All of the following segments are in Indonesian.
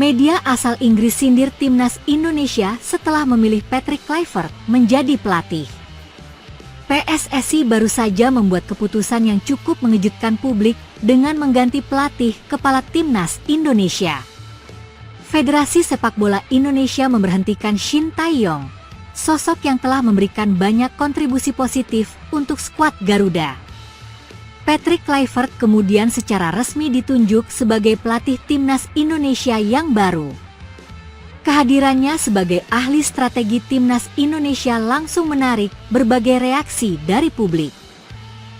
Media asal Inggris sindir timnas Indonesia setelah memilih Patrick Kluivert menjadi pelatih. PSSI baru saja membuat keputusan yang cukup mengejutkan publik dengan mengganti pelatih kepala timnas Indonesia. Federasi Sepak Bola Indonesia memberhentikan Shin Tae-yong, sosok yang telah memberikan banyak kontribusi positif untuk skuad Garuda. Patrick Kluivert kemudian secara resmi ditunjuk sebagai pelatih timnas Indonesia yang baru. Kehadirannya sebagai ahli strategi timnas Indonesia langsung menarik berbagai reaksi dari publik.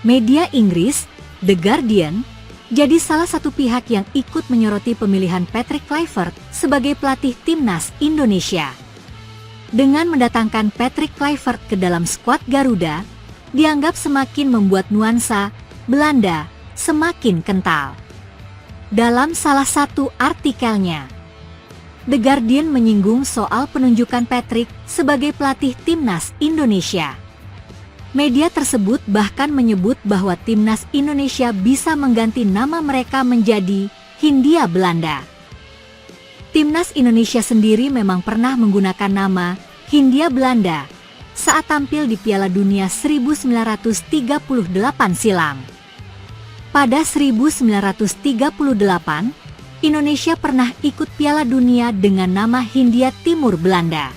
Media Inggris, The Guardian, jadi salah satu pihak yang ikut menyoroti pemilihan Patrick Kluivert sebagai pelatih timnas Indonesia. Dengan mendatangkan Patrick Kluivert ke dalam skuad Garuda, dianggap semakin membuat nuansa Belanda semakin kental. Dalam salah satu artikelnya, The Guardian menyinggung soal penunjukan Patrick sebagai pelatih timnas Indonesia. Media tersebut bahkan menyebut bahwa timnas Indonesia bisa mengganti nama mereka menjadi Hindia Belanda. Timnas Indonesia sendiri memang pernah menggunakan nama Hindia Belanda saat tampil di Piala Dunia 1938 silam. Pada 1938, Indonesia pernah ikut Piala Dunia dengan nama Hindia Timur Belanda.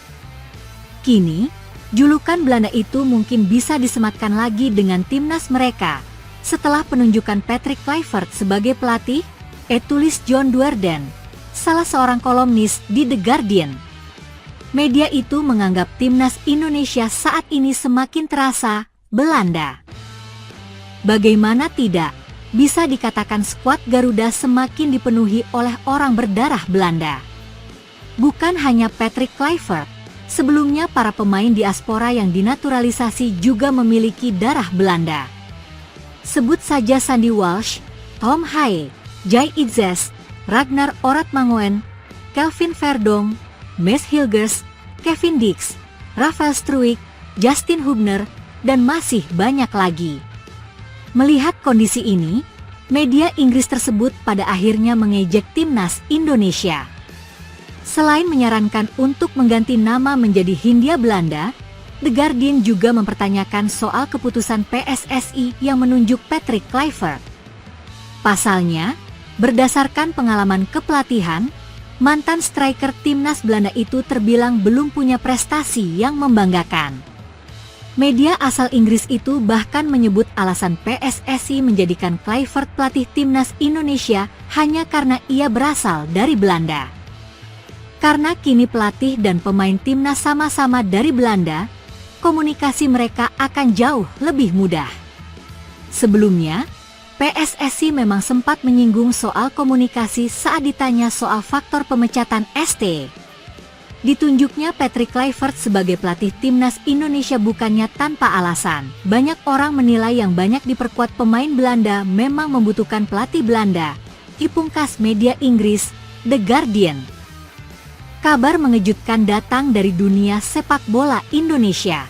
Kini, julukan Belanda itu mungkin bisa disematkan lagi dengan timnas mereka setelah penunjukan Patrick Kluivert sebagai pelatih, tulis John Duerden, salah seorang kolumnis di The Guardian. Media itu menganggap timnas Indonesia saat ini semakin terasa Belanda. Bagaimana tidak? Bisa dikatakan skuad Garuda semakin dipenuhi oleh orang berdarah Belanda. Bukan hanya Patrick Kluivert, sebelumnya para pemain diaspora yang dinaturalisasi juga memiliki darah Belanda. Sebut saja Sandy Walsh, Tom Haye, Jay Itzes, Ragnar Oratmangoen, Kelvin Verdong, Mes Hilgers, Kevin Dix, Rafael Struijk, Justin Hubner, dan masih banyak lagi. Melihat kondisi ini, media Inggris tersebut pada akhirnya mengejek timnas Indonesia. Selain menyarankan untuk mengganti nama menjadi Hindia Belanda, The Guardian juga mempertanyakan soal keputusan PSSI yang menunjuk Patrick Kluivert. Pasalnya, berdasarkan pengalaman kepelatihan, mantan striker timnas Belanda itu terbilang belum punya prestasi yang membanggakan. Media asal Inggris itu bahkan menyebut alasan PSSI menjadikan Kluivert pelatih timnas Indonesia hanya karena ia berasal dari Belanda. Karena kini pelatih dan pemain timnas sama-sama dari Belanda, komunikasi mereka akan jauh lebih mudah. Sebelumnya, PSSI memang sempat menyinggung soal komunikasi saat ditanya soal faktor pemecatan ST. Ditunjuknya Patrick Kluivert sebagai pelatih timnas Indonesia bukannya tanpa alasan. Banyak orang menilai yang banyak diperkuat pemain Belanda memang membutuhkan pelatih Belanda, dipungkas media Inggris, The Guardian. Kabar mengejutkan datang dari dunia sepak bola Indonesia.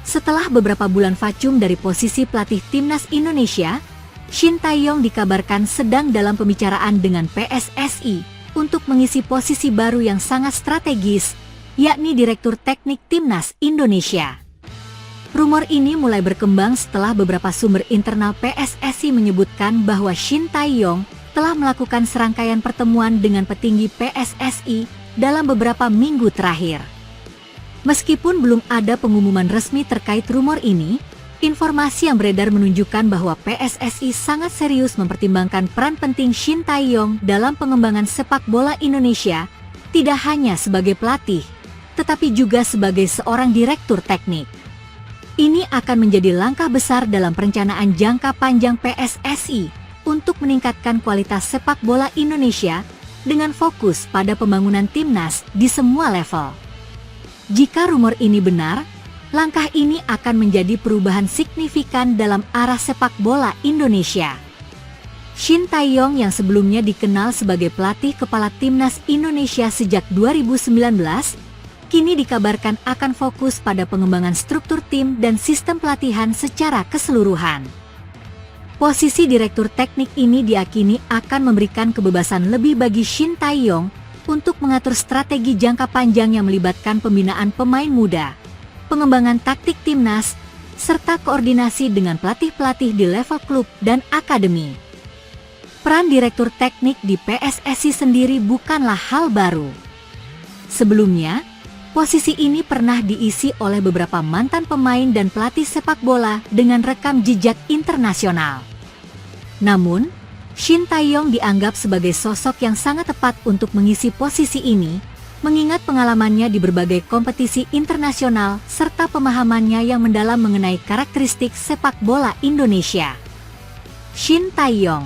Setelah beberapa bulan vakum dari posisi pelatih timnas Indonesia, Shin Tae-yong dikabarkan sedang dalam pembicaraan dengan PSSI untuk mengisi posisi baru yang sangat strategis, yakni Direktur Teknik Timnas Indonesia. Rumor ini mulai berkembang setelah beberapa sumber internal PSSI menyebutkan bahwa Shin Tae-yong telah melakukan serangkaian pertemuan dengan petinggi PSSI dalam beberapa minggu terakhir. Meskipun belum ada pengumuman resmi terkait rumor ini, informasi yang beredar menunjukkan bahwa PSSI sangat serius mempertimbangkan peran penting Shin Tae-yong dalam pengembangan sepak bola Indonesia, tidak hanya sebagai pelatih, tetapi juga sebagai seorang direktur teknik. Ini akan menjadi langkah besar dalam perencanaan jangka panjang PSSI untuk meningkatkan kualitas sepak bola Indonesia dengan fokus pada pembangunan timnas di semua level. Jika rumor ini benar, langkah ini akan menjadi perubahan signifikan dalam arah sepak bola Indonesia. Shin Tae-yong yang sebelumnya dikenal sebagai pelatih kepala timnas Indonesia sejak 2019, kini dikabarkan akan fokus pada pengembangan struktur tim dan sistem pelatihan secara keseluruhan. Posisi direktur teknik ini diyakini akan memberikan kebebasan lebih bagi Shin Tae-yong untuk mengatur strategi jangka panjang yang melibatkan pembinaan pemain muda, pengembangan taktik timnas, serta koordinasi dengan pelatih-pelatih di level klub dan akademi. Peran direktur teknik di PSSI sendiri bukanlah hal baru. Sebelumnya, posisi ini pernah diisi oleh beberapa mantan pemain dan pelatih sepak bola dengan rekam jejak internasional. Namun, Shin Tae-yong dianggap sebagai sosok yang sangat tepat untuk mengisi posisi ini, mengingat pengalamannya di berbagai kompetisi internasional serta pemahamannya yang mendalam mengenai karakteristik sepak bola Indonesia. Shin Tae-yong,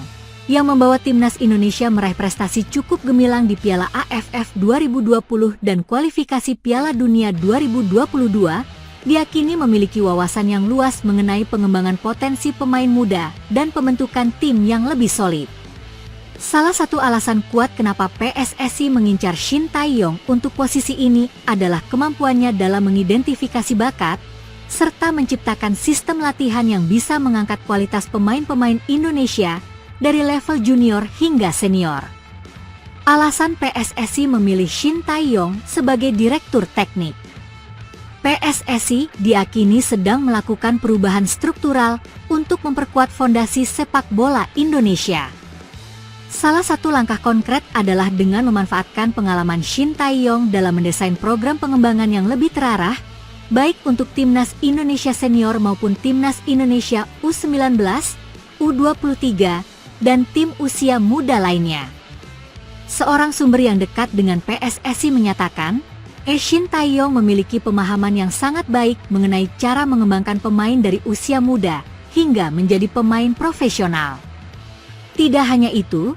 yang membawa timnas Indonesia meraih prestasi cukup gemilang di Piala AFF 2020 dan kualifikasi Piala Dunia 2022, diyakini memiliki wawasan yang luas mengenai pengembangan potensi pemain muda dan pembentukan tim yang lebih solid. Salah satu alasan kuat kenapa PSSI mengincar Shin Tae-yong untuk posisi ini adalah kemampuannya dalam mengidentifikasi bakat, serta menciptakan sistem latihan yang bisa mengangkat kualitas pemain-pemain Indonesia dari level junior hingga senior. Alasan PSSI memilih Shin Tae-yong sebagai direktur teknik. PSSI diyakini sedang melakukan perubahan struktural untuk memperkuat fondasi sepak bola Indonesia. Salah satu langkah konkret adalah dengan memanfaatkan pengalaman Shin Tae-yong dalam mendesain program pengembangan yang lebih terarah, baik untuk timnas Indonesia senior maupun timnas Indonesia U19, U23, dan tim usia muda lainnya. Seorang sumber yang dekat dengan PSSI menyatakan, Shin Tae-yong memiliki pemahaman yang sangat baik mengenai cara mengembangkan pemain dari usia muda hingga menjadi pemain profesional. Tidak hanya itu,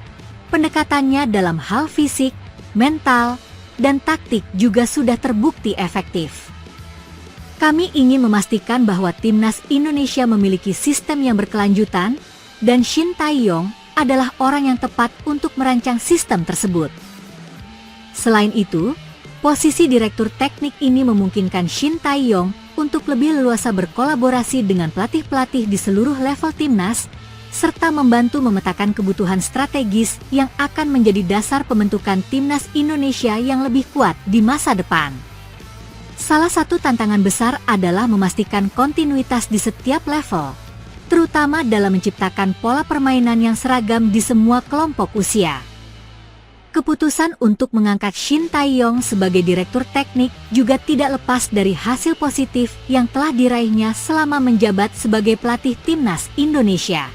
pendekatannya dalam hal fisik, mental, dan taktik juga sudah terbukti efektif. Kami ingin memastikan bahwa timnas Indonesia memiliki sistem yang berkelanjutan, dan Shin Tae-yong adalah orang yang tepat untuk merancang sistem tersebut. Selain itu, posisi direktur teknik ini memungkinkan Shin Tae-yong untuk lebih leluasa berkolaborasi dengan pelatih-pelatih di seluruh level timnas, serta membantu memetakan kebutuhan strategis yang akan menjadi dasar pembentukan timnas Indonesia yang lebih kuat di masa depan. Salah satu tantangan besar adalah memastikan kontinuitas di setiap level, terutama dalam menciptakan pola permainan yang seragam di semua kelompok usia. Keputusan untuk mengangkat Shin Tae-yong sebagai direktur teknik juga tidak lepas dari hasil positif yang telah diraihnya selama menjabat sebagai pelatih timnas Indonesia.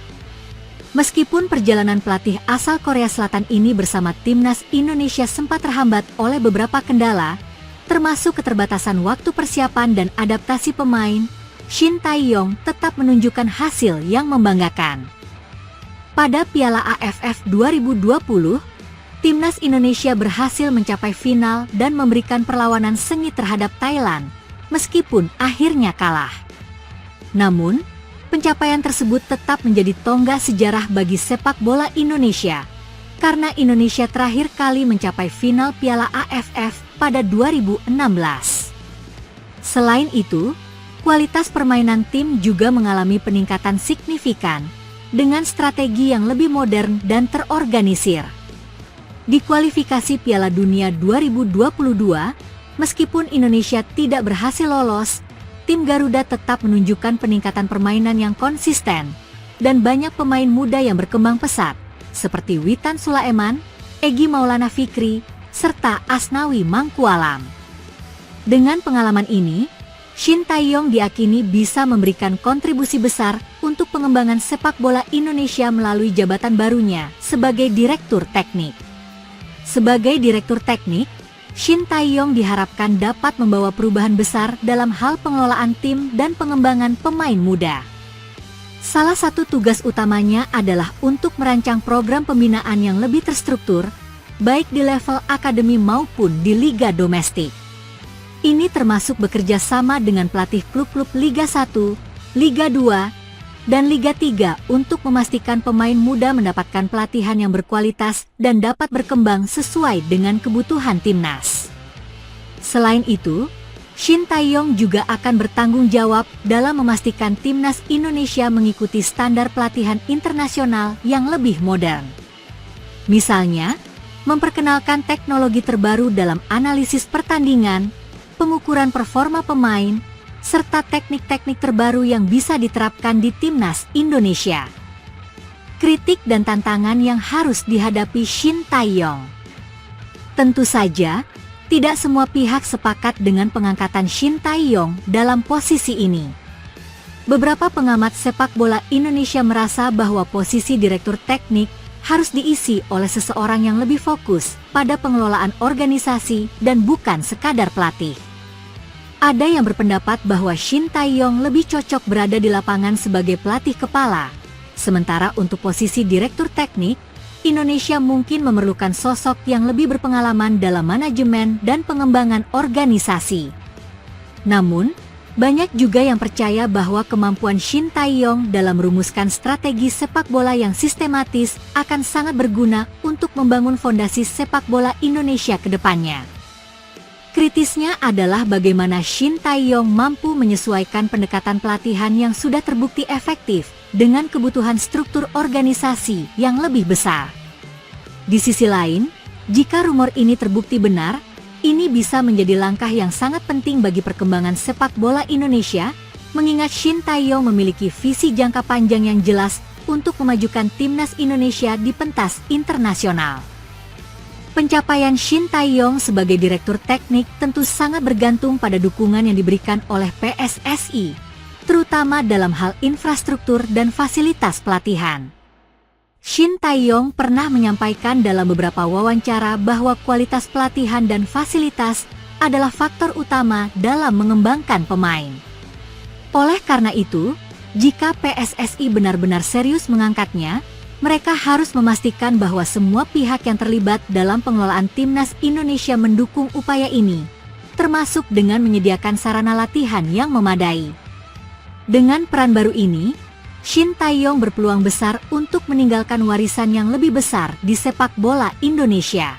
Meskipun perjalanan pelatih asal Korea Selatan ini bersama timnas Indonesia sempat terhambat oleh beberapa kendala, termasuk keterbatasan waktu persiapan dan adaptasi pemain, Shin Tae-yong tetap menunjukkan hasil yang membanggakan. Pada Piala AFF 2020, timnas Indonesia berhasil mencapai final dan memberikan perlawanan sengit terhadap Thailand, meskipun akhirnya kalah. Namun, pencapaian tersebut tetap menjadi tonggak sejarah bagi sepak bola Indonesia, karena Indonesia terakhir kali mencapai final Piala AFF pada 2016. Selain itu, kualitas permainan tim juga mengalami peningkatan signifikan, dengan strategi yang lebih modern dan terorganisir. Di kualifikasi Piala Dunia 2022, meskipun Indonesia tidak berhasil lolos, tim Garuda tetap menunjukkan peningkatan permainan yang konsisten, dan banyak pemain muda yang berkembang pesat, seperti Witan Sulaiman, Egy Maulana Fikri, serta Asnawi Mangkualam. Dengan pengalaman ini, Shin Tae-yong diyakini bisa memberikan kontribusi besar untuk pengembangan sepak bola Indonesia melalui jabatan barunya sebagai direktur teknik. Sebagai direktur teknik, Shin Tae-yong diharapkan dapat membawa perubahan besar dalam hal pengelolaan tim dan pengembangan pemain muda. Salah satu tugas utamanya adalah untuk merancang program pembinaan yang lebih terstruktur, baik di level akademi maupun di liga domestik. Ini termasuk bekerja sama dengan pelatih klub-klub Liga 1, Liga 2, dan Liga 3 untuk memastikan pemain muda mendapatkan pelatihan yang berkualitas dan dapat berkembang sesuai dengan kebutuhan timnas. Selain itu, Shin Tae-yong juga akan bertanggung jawab dalam memastikan timnas Indonesia mengikuti standar pelatihan internasional yang lebih modern. Misalnya, memperkenalkan teknologi terbaru dalam analisis pertandingan, pengukuran performa pemain, serta teknik-teknik terbaru yang bisa diterapkan di timnas Indonesia. Kritik dan tantangan yang harus dihadapi Shin Tae-yong. Tentu saja, tidak semua pihak sepakat dengan pengangkatan Shin Tae-yong dalam posisi ini. Beberapa pengamat sepak bola Indonesia merasa bahwa posisi direktur teknik harus diisi oleh seseorang yang lebih fokus pada pengelolaan organisasi dan bukan sekadar pelatih. Ada yang berpendapat bahwa Shin Tae-yong lebih cocok berada di lapangan sebagai pelatih kepala, sementara untuk posisi direktur teknik, Indonesia mungkin memerlukan sosok yang lebih berpengalaman dalam manajemen dan pengembangan organisasi. Namun, banyak juga yang percaya bahwa kemampuan Shin Tae-yong dalam merumuskan strategi sepak bola yang sistematis akan sangat berguna untuk membangun fondasi sepak bola Indonesia ke depannya. Kritisnya adalah bagaimana Shin Tae-yong mampu menyesuaikan pendekatan pelatihan yang sudah terbukti efektif dengan kebutuhan struktur organisasi yang lebih besar. Di sisi lain, jika rumor ini terbukti benar, ini bisa menjadi langkah yang sangat penting bagi perkembangan sepak bola Indonesia, mengingat Shin Tae-yong memiliki visi jangka panjang yang jelas untuk memajukan timnas Indonesia di pentas internasional. Pencapaian Shin Tae-yong sebagai direktur teknik tentu sangat bergantung pada dukungan yang diberikan oleh PSSI, terutama dalam hal infrastruktur dan fasilitas pelatihan. Shin Tae-yong pernah menyampaikan dalam beberapa wawancara bahwa kualitas pelatihan dan fasilitas adalah faktor utama dalam mengembangkan pemain. Oleh karena itu, jika PSSI benar-benar serius mengangkatnya, mereka harus memastikan bahwa semua pihak yang terlibat dalam pengelolaan timnas Indonesia mendukung upaya ini, termasuk dengan menyediakan sarana latihan yang memadai. Dengan peran baru ini, Shin Tae-yong berpeluang besar untuk meninggalkan warisan yang lebih besar di sepak bola Indonesia.